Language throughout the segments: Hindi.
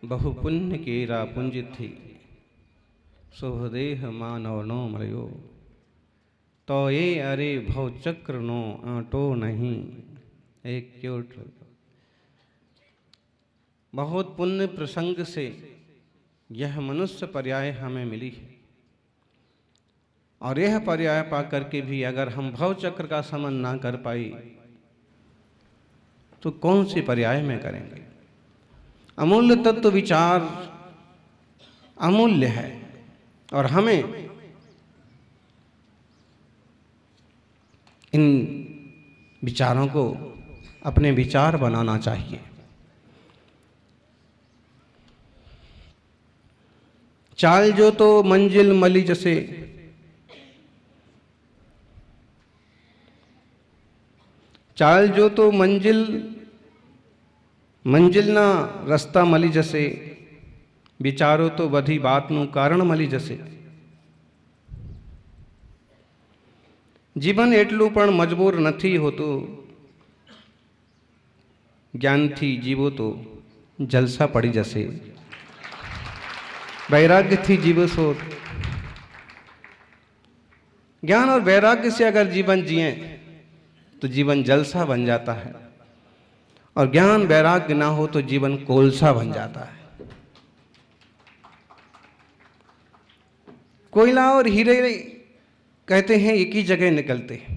बहु पुण्य केरा पुंज थी शुभदेह मानव नो मरयो तो ये अरे भव चक्र नो आटो नहीं एक क्योट। बहुत पुण्य प्रसंग से यह मनुष्य पर्याय हमें मिली है और यह पर्याय पाकर के भी अगर हम भव चक्र का समन ना कर पाई तो कौन सी पर्याय में करेंगे। अमूल्य तत्व विचार अमूल्य है और हमें इन विचारों को अपने विचार बनाना चाहिए। चाल जो तो मंजिल मली जैसे चाल जो तो मंजिल ना रस्ता मली जसे विचारो तो बधी बात नु कारण मली जसे। जीवन एटलू पण मजबूर नहीं होतो ज्ञान थी जीवो तो जलसा पड़ी जसे। वैराग्य थी जीवो सो ज्ञान और वैराग्य से अगर जीवन जिए तो जीवन जलसा बन जाता है और ज्ञान वैराग्य ना हो तो जीवन कोलसा बन जाता है। कोयला और हीरे कहते हैं एक ही जगह निकलते हैं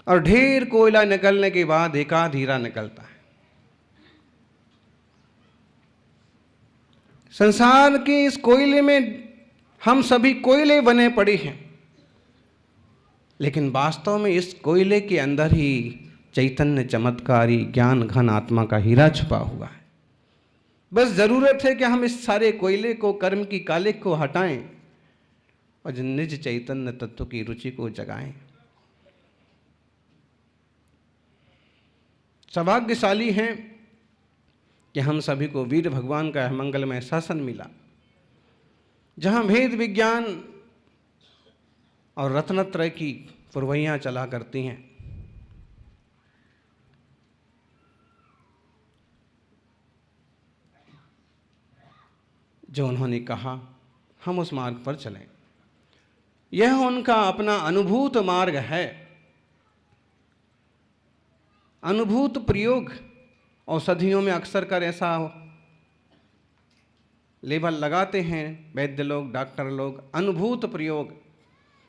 और ढेर कोयला निकलने के बाद एकाध हीरा निकलता है। संसार के इस कोयले में हम सभी कोयले बने पड़े हैं लेकिन वास्तव में इस कोयले के अंदर ही चैतन्य चमत्कारी ज्ञान घन आत्मा का हीरा छुपा हुआ है। बस जरूरत है कि हम इस सारे कोयले को कर्म की कालिक को हटाएं और निज चैतन्य तत्व की रुचि को जगाएं। सौभाग्यशाली हैं कि हम सभी को वीर भगवान का मंगलमय शासन मिला जहां भेद विज्ञान और रत्नत्रय की पुरवैयां चला करती हैं। जो उन्होंने कहा हम उस मार्ग पर चलें। यह उनका अपना अनुभूत मार्ग है। अनुभूत प्रयोग औषधियों में अक्सर कर ऐसा लेबल लगाते हैं वैद्य लोग डॉक्टर लोग, अनुभूत प्रयोग,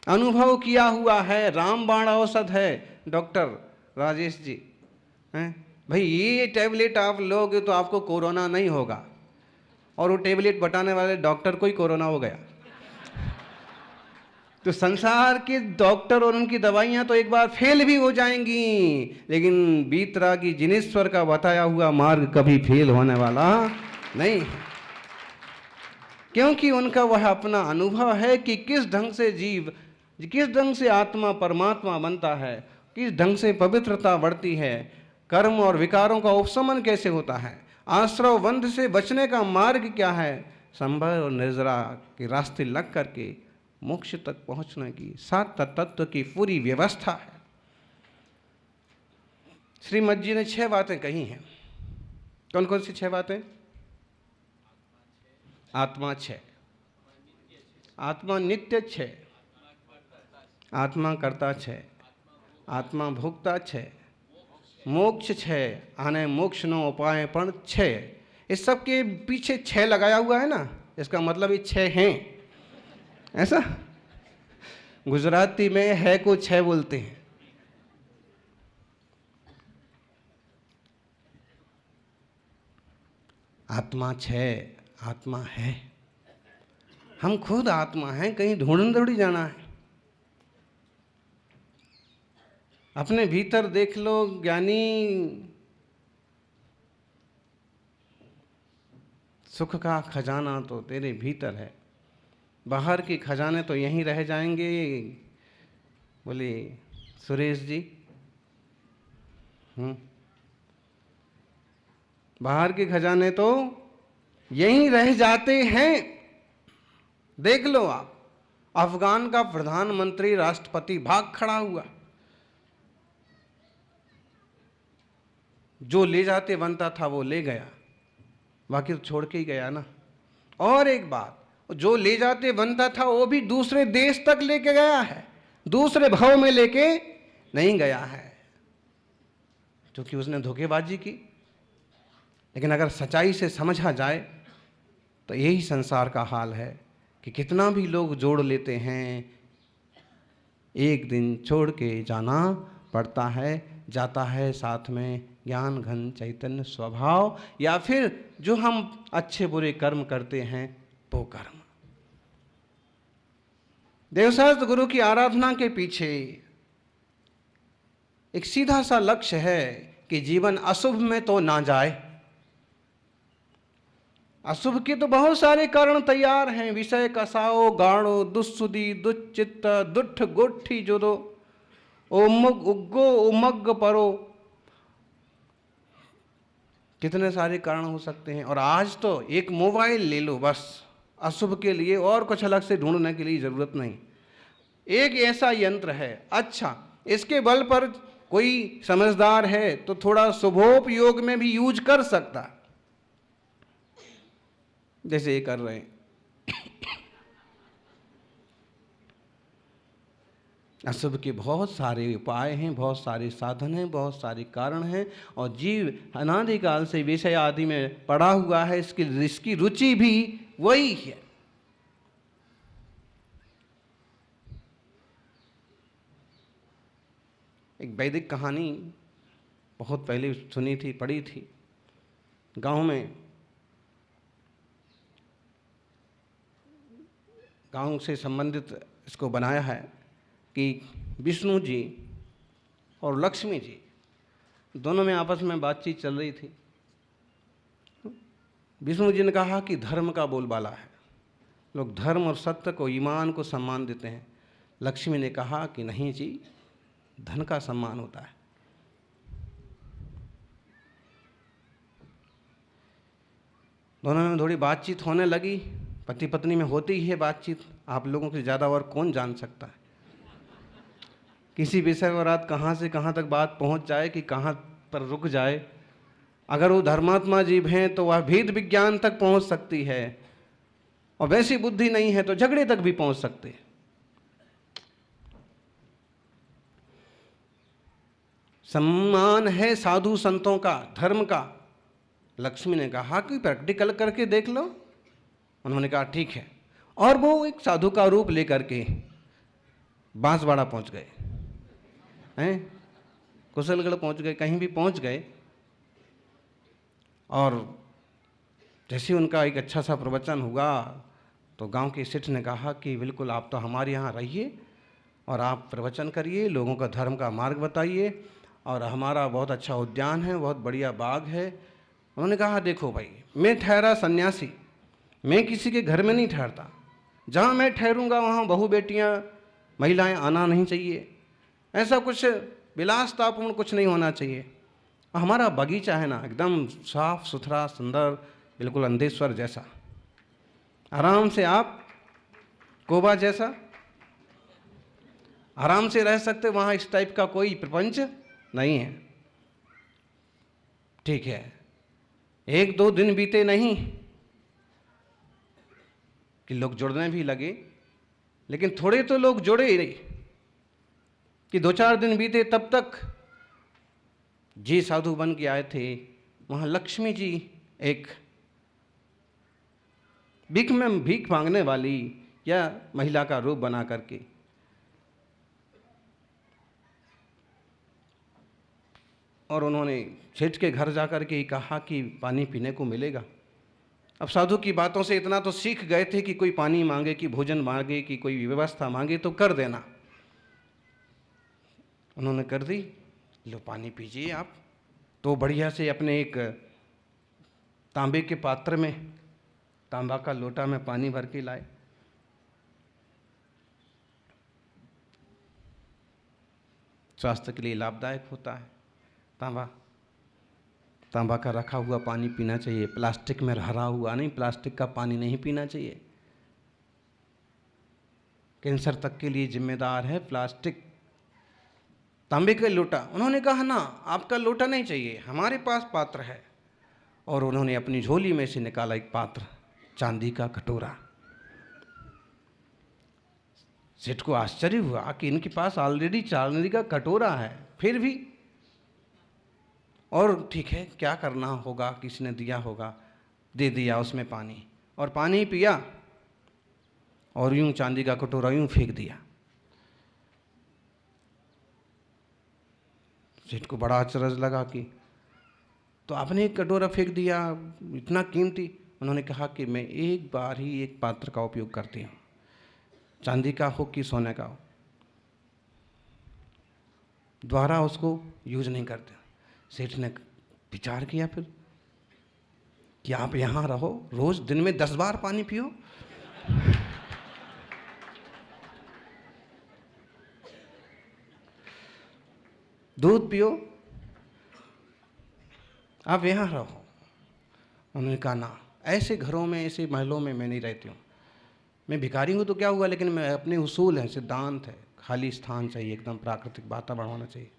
अनुभव किया हुआ है, रामबाण औषध है। डॉक्टर राजेश जी हैं भाई ये टैबलेट आप लोगे तो आपको कोरोना नहीं होगा और वो टैबलेट बताने वाले डॉक्टर को ही कोरोना हो गया। तो संसार के डॉक्टर और उनकी दवाइयां तो एक बार फेल भी हो जाएंगी लेकिन बीतरागी जिनेश्वर का बताया हुआ मार्ग कभी फेल होने वाला नहीं है क्योंकि उनका वह अपना अनुभव है कि किस ढंग से जीव, किस ढंग से आत्मा परमात्मा बनता है, किस ढंग से पवित्रता बढ़ती है, कर्म और विकारों का उपशमन कैसे होता है, आश्रव बंध से बचने का मार्ग क्या है, संभव और निर्जरा के रास्ते लग करके मोक्ष तक पहुंचने की सात तत्व की पूरी व्यवस्था है। श्रीमद जी ने 6 बातें कही हैं। कौन कौन सी 6 बातें? आत्मा 6, आत्मा नित्य 6, आत्मा कर्ता 6, आत्मा भोक्ता 6, मोक्ष 6, आने मोक्ष नो उपाय पण 6। इस सब के पीछे 6 लगाया हुआ है ना, इसका मतलब ये 6 हैं। ऐसा गुजराती में है को 6 बोलते हैं। आत्मा 6, आत्मा है। हम खुद आत्मा हैं, कहीं ढूंढने थोड़ी जाना है। अपने भीतर देख लो ज्ञानी, सुख का खजाना तो तेरे भीतर है, बाहर के खजाने तो यहीं रह जाएंगे। बोले सुरेश जी, बाहर के खजाने तो यहीं रह जाते हैं। देख लो आप, अफगान का प्रधानमंत्री राष्ट्रपति भाग खड़ा हुआ, जो ले जाते बनता था वो ले गया, बाकी तो छोड़ के ही गया ना। और एक बात, जो ले जाते बनता था वो भी दूसरे देश तक लेके गया है, दूसरे भाव में लेके नहीं गया है, क्योंकि उसने धोखेबाजी की। लेकिन अगर सच्चाई से समझा जाए तो यही संसार का हाल है कि कितना भी लोग जोड़ लेते हैं, एक दिन छोड़ के जाना पड़ता है। जाता है साथ में ज्ञान घन चैतन्य स्वभाव, या फिर जो हम अच्छे बुरे कर्म करते हैं वो कर्म। देवशास्त्र गुरु की आराधना के पीछे एक सीधा सा लक्ष्य है कि जीवन अशुभ में तो ना जाए। अशुभ के तो बहुत सारे कारण तैयार हैं, विषय कसाओ गाढ़ो दुस्सुदी दुच्चित्त दुठ गोठी जोदो ओमुग उग्गो उमग्ग परो, कितने सारे कारण हो सकते हैं। और आज तो एक मोबाइल ले लो बस अशुभ के लिए, और कुछ अलग से ढूंढने के लिए जरूरत नहीं। एक ऐसा यंत्र है, अच्छा इसके बल पर कोई समझदार है तो थोड़ा शुभोपयोग में भी यूज कर सकता है, जैसे ये कर रहे हैं। अशुभ के बहुत सारे उपाय हैं, बहुत सारे साधन हैं, बहुत सारे कारण हैं, और जीव अनादिकाल से विषय आदि में पड़ा हुआ है, इसकी रुचि भी वही है। एक वैदिक कहानी बहुत पहले सुनी थी, पढ़ी थी। गांव में, गांव से संबंधित इसको बनाया है कि विष्णु जी और लक्ष्मी जी दोनों में आपस में बातचीत चल रही थी। विष्णु जी ने कहा कि धर्म का बोलबाला है, लोग धर्म और सत्य को, ईमान को सम्मान देते हैं। लक्ष्मी ने कहा कि नहीं जी, धन का सम्मान होता है। दोनों में थोड़ी बातचीत होने लगी, पति पत्नी में होती ही है बातचीत, आप लोगों से ज़्यादा और कौन जान सकता है किसी विषय पर रात कहाँ से कहाँ तक बात पहुँच जाए कि कहाँ पर रुक जाए। अगर वो धर्मात्मा जीव हैं तो वह भेद विज्ञान तक पहुँच सकती है, और वैसी बुद्धि नहीं है तो झगड़े तक भी पहुँच सकते हैं। सम्मान है साधु संतों का, धर्म का। लक्ष्मी ने कहा कि प्रैक्टिकल करके देख लो। उन्होंने कहा ठीक है, और वो एक साधु का रूप लेकर के बांसवाड़ा पहुंच गए हैं, कुशलगढ़ पहुंच गए, कहीं भी पहुंच गए। और जैसे उनका एक अच्छा सा प्रवचन हुआ तो गांव के सेठ ने कहा कि बिल्कुल आप तो हमारे यहाँ रहिए और आप प्रवचन करिए, लोगों का धर्म का मार्ग बताइए, और हमारा बहुत अच्छा उद्यान है, बहुत बढ़िया बाग है। उन्होंने कहा देखो भाई, मैं ठहरा सन्यासी, मैं किसी के घर में नहीं ठहरता, जहाँ मैं ठहरूंगा वहाँ बहू बेटियाँ महिलाएं आना नहीं चाहिए, ऐसा कुछ विलासतापूर्ण कुछ नहीं होना चाहिए। हमारा बगीचा है ना, एकदम साफ सुथरा सुंदर, बिल्कुल अंधेश्वर जैसा, आराम से आप कोबा जैसा आराम से रह सकते, वहाँ इस टाइप का कोई प्रपंच नहीं है। ठीक है, एक दो दिन बीते नहीं कि लोग जुड़ने भी लगे, लेकिन थोड़े तो लोग जुड़े ही नहीं कि दो चार दिन बीते, तब तक जी साधु बन के आए थे। वहाँ लक्ष्मी जी एक भीख मांगने वाली या महिला का रूप बना करके और उन्होंने सेठ के घर जाकर के कहा कि पानी पीने को मिलेगा। अब साधु की बातों से इतना तो सीख गए थे कि कोई पानी मांगे, कि भोजन मांगे, कि कोई व्यवस्था मांगे तो कर देना। उन्होंने कर दी, लो पानी पीजिए आप। तो बढ़िया से अपने एक तांबे के पात्र में, तांबा का लोटा में पानी भर के लाए। स्वास्थ्य के लिए लाभदायक होता है तांबा का रखा हुआ पानी पीना चाहिए, प्लास्टिक में भरा हुआ नहीं, प्लास्टिक का पानी नहीं पीना चाहिए। कैंसर तक के लिए जिम्मेदार है प्लास्टिक। तांबे का लोटा, उन्होंने कहा ना आपका लोटा नहीं चाहिए, हमारे पास पात्र है। और उन्होंने अपनी झोली में से निकाला एक पात्र, चांदी का कटोरा। सेठ को आश्चर्य हुआ कि इनके पास ऑलरेडी चांदी का कटोरा है, फिर भी। और ठीक है, क्या करना होगा, किसी ने दिया होगा, दे दिया उसमें पानी, और पानी पिया और यूं चांदी का कटोरा यूं फेंक दिया। सेठ को बड़ा अचरज लगा कि तो आपने एक कटोरा फेंक दिया, इतना कीमती। उन्होंने कहा कि मैं एक बार ही एक पात्र का उपयोग करती हूँ, चांदी का हो कि सोने का हो, दोबारा उसको यूज नहीं करते। सेठ ने विचार किया फिर कि आप यहाँ रहो, रोज दिन में 10 बार पानी पियो, दूध पियो, आप यहाँ रहो। उन्होंने कहा ना, ऐसे घरों में, ऐसे महलों में मैं नहीं रहती हूँ। मैं भिखारी हूँ तो क्या हुआ, लेकिन मैं अपने उसूल हैं, सिद्धांत है, खाली स्थान चाहिए, एकदम प्राकृतिक वातावरण होना चाहिए।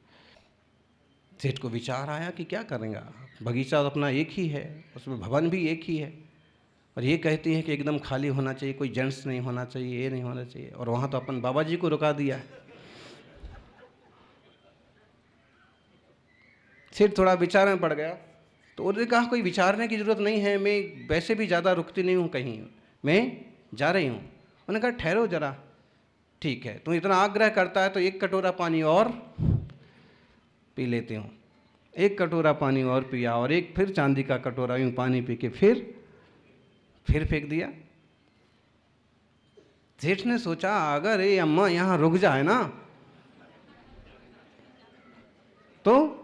सेठ को विचार आया कि क्या करेंगे, बगीचा तो अपना एक ही है, उसमें भवन भी एक ही है, और ये कहती है कि एकदम खाली होना चाहिए, कोई जेंट्स नहीं होना चाहिए, ये नहीं होना चाहिए, और वहाँ तो अपन बाबा जी को रुका दिया है। सेठ थोड़ा विचार में पड़ गया, तो उन्होंने कहा कोई विचारने की ज़रूरत नहीं है, मैं वैसे भी ज़्यादा रुकती नहीं हूँ कहीं, मैं जा रही हूँ। उन्होंने कहा ठहरो जरा, ठीक है तू इतना आग्रह करता है तो एक कटोरा पानी और पी लेती हूँ। एक कटोरा पानी और पिया, और एक फिर चांदी का कटोरा यूँ पानी पी के फिर फेंक दिया। सेठ ने सोचा अगर ये अम्मा यहाँ रुक जाए ना तो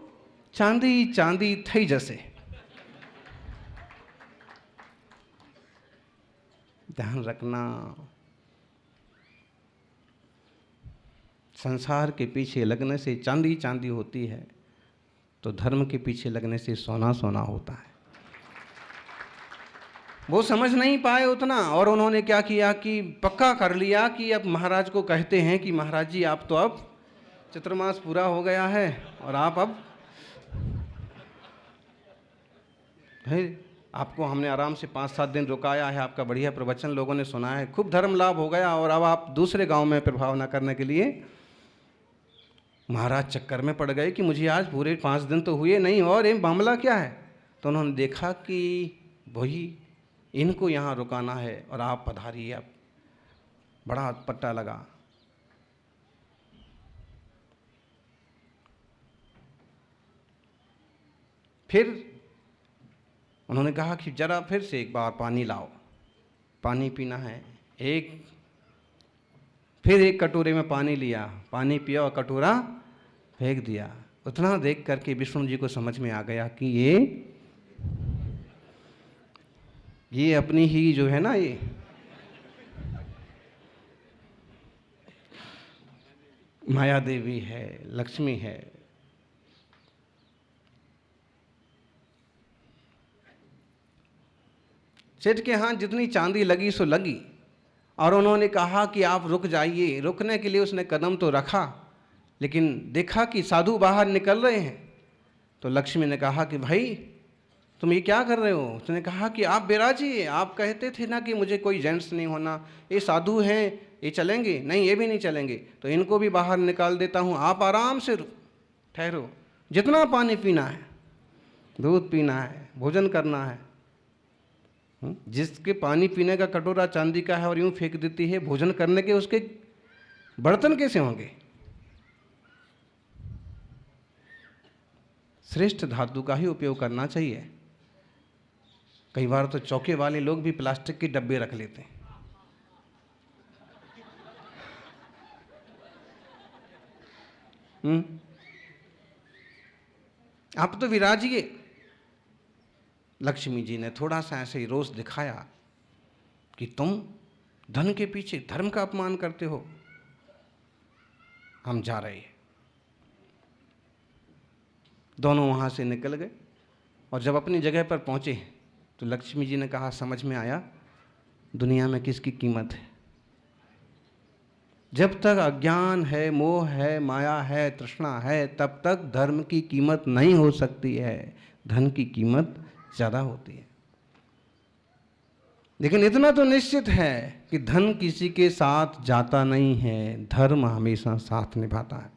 चांदी चांदी थई जैसे। ध्यान रखना, संसार के पीछे लगने से चांदी चांदी होती है, तो धर्म के पीछे लगने से सोना सोना होता है। वो समझ नहीं पाए उतना, और उन्होंने क्या किया कि पक्का कर लिया कि अब महाराज को कहते हैं कि महाराज जी आप तो अब चतुर्मास पूरा हो गया है और आप अब है, आपको हमने आराम से 5-7 दिन रुकाया है, आपका बढ़िया प्रवचन लोगों ने सुना है, खूब धर्म लाभ हो गया, और अब आप दूसरे गांव में प्रभाव न करने के लिए। महाराज चक्कर में पड़ गए कि मुझे आज पूरे 5 दिन तो हुए नहीं, और ये मामला क्या है। तो उन्होंने देखा कि वही इनको यहाँ रुकाना है और आप पधारिए। अब बड़ा पट्टा लगा। फिर उन्होंने कहा कि जरा फिर से एक बार पानी लाओ, पानी पीना है। फिर एक कटोरे में पानी लिया, पानी पिया और कटोरा फेंक दिया। उतना देख करके विष्णु जी को समझ में आ गया कि ये अपनी ही जो है ना, ये माया देवी है, लक्ष्मी है। सेठ के हाथ जितनी चांदी लगी सो लगी, और उन्होंने कहा कि आप रुक जाइए। रुकने के लिए उसने कदम तो रखा, लेकिन देखा कि साधु बाहर निकल रहे हैं। तो लक्ष्मी ने कहा कि भाई तुम ये क्या कर रहे हो। उसने कहा कि आप विराजिए, आप कहते थे ना कि मुझे कोई जेंट्स नहीं होना, ये साधु हैं, ये चलेंगे नहीं, ये भी नहीं चलेंगे, तो इनको भी बाहर निकाल देता हूँ, आप आराम से ठहरो। जितना पानी पीना है, दूध पीना है, भोजन करना है। जिसके पानी पीने का कटोरा चांदी का है और यूं फेंक देती है, भोजन करने के उसके बर्तन कैसे होंगे। श्रेष्ठ धातु का ही उपयोग करना चाहिए। कई बार तो चौके वाले लोग भी प्लास्टिक के डब्बे रख लेते हैं। आप तो विराजिए। लक्ष्मी जी ने थोड़ा सा ऐसे ही रोष दिखाया कि तुम धन के पीछे धर्म का अपमान करते हो, हम जा रहे हैं। दोनों वहां से निकल गए, और जब अपनी जगह पर पहुंचे तो लक्ष्मी जी ने कहा समझ में आया दुनिया में किसकी कीमत है। जब तक अज्ञान है, मोह है, माया है, तृष्णा है, तब तक धर्म की कीमत नहीं हो सकती है। धन की कीमत ज़्यादा होती है। लेकिन इतना तो निश्चित है कि धन किसी के साथ जाता नहीं है, धर्म हमेशा साथ निभाता है।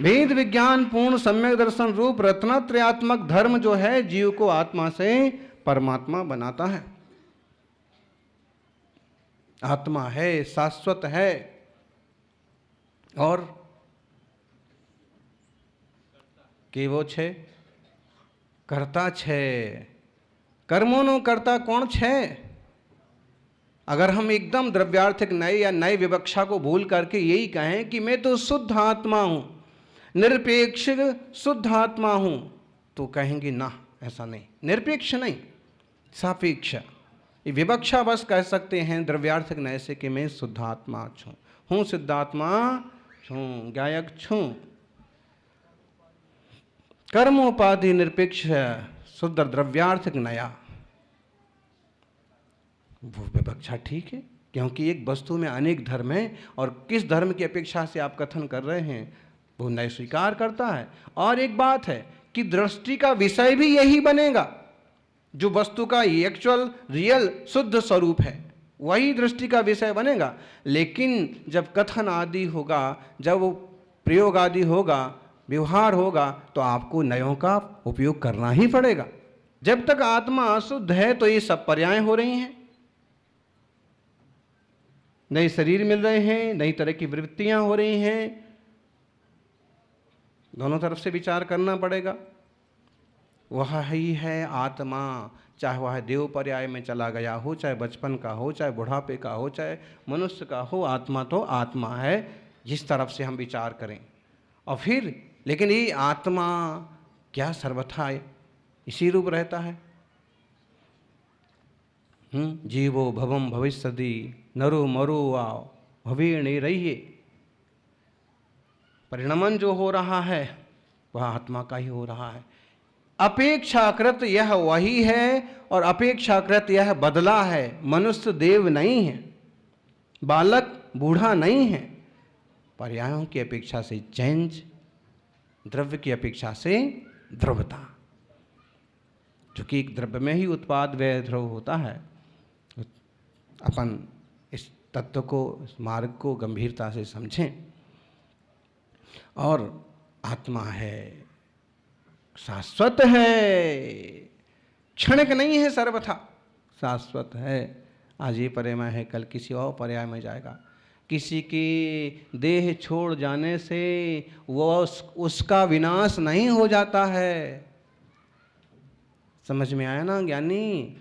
वेद विज्ञान पूर्ण सम्यक दर्शन रूप रत्नत्रयात्मक धर्म जो है जीव को आत्मा से परमात्मा बनाता है। आत्मा है, शाश्वत है और केवो छे कर्ता छे। कर्मों कर्ता कौन छे? अगर हम एकदम द्रव्यार्थिक नए या नए विवक्षा को भूल करके यही कहें कि मैं तो शुद्ध आत्मा हूं, निरपेक्ष शुद्ध आत्मा हूं, तो कहेंगे ना, ऐसा नहीं, निरपेक्ष नहीं, सापेक्ष। ये विवक्षा बस कह सकते हैं द्रव्यार्थिक नए से कि मैं शुद्ध आत्मा छूं, हूं सिद्धात्मा छूं, गायक छूं। कर्मोपाधि निरपेक्ष शुद्ध द्रव्यार्थिक नया, वो विवक्षा ठीक है, क्योंकि एक वस्तु में अनेक धर्म हैं और किस धर्म की अपेक्षा से आप कथन कर रहे हैं वो नए स्वीकार करता है। और एक बात है कि दृष्टि का विषय भी यही बनेगा, जो वस्तु का एक्चुअल रियल शुद्ध स्वरूप है वही दृष्टि का विषय बनेगा। लेकिन जब कथन आदि होगा, जब वो प्रयोग आदि होगा, व्यवहार होगा, तो आपको नयों का उपयोग करना ही पड़ेगा। जब तक आत्मा अशुद्ध है तो ये सब पर्याय हो रही हैं, नए शरीर मिल रहे हैं, नई तरह की वृत्तियां हो रही हैं, दोनों तरफ से विचार करना पड़ेगा। वह ही है आत्मा, चाहे वह देव पर्याय में चला गया हो, चाहे बचपन का हो, चाहे बुढ़ापे का हो, चाहे मनुष्य का हो, आत्मा तो आत्मा है, जिस तरफ से हम विचार करें। और फिर लेकिन ये आत्मा क्या सर्वथा इसी रूप रहता है? जीवो भवम भविष्यति नरो मरो वा भवेणे रहिए। परिणमन जो हो रहा है वह आत्मा का ही हो रहा है। अपेक्षाकृत यह वही है और अपेक्षाकृत यह बदला है। मनुष्य देव नहीं है, बालक बूढ़ा नहीं है। पर्यायों की अपेक्षा से चेंज, द्रव्य की अपेक्षा से द्रव्यता, चूंकि एक द्रव्य में ही उत्पाद व्यय द्रव्य होता है। अपन इस तत्व को, इस मार्ग को गंभीरता से समझें। और आत्मा है, शाश्वत है, क्षणिक नहीं है, सर्वथा शाश्वत है। आज ये पर्याय में है, कल किसी और पर्याय में जाएगा। किसी की देह छोड़ जाने से वो उसका विनाश नहीं हो जाता है। समझ में आया ना ज्ञानी?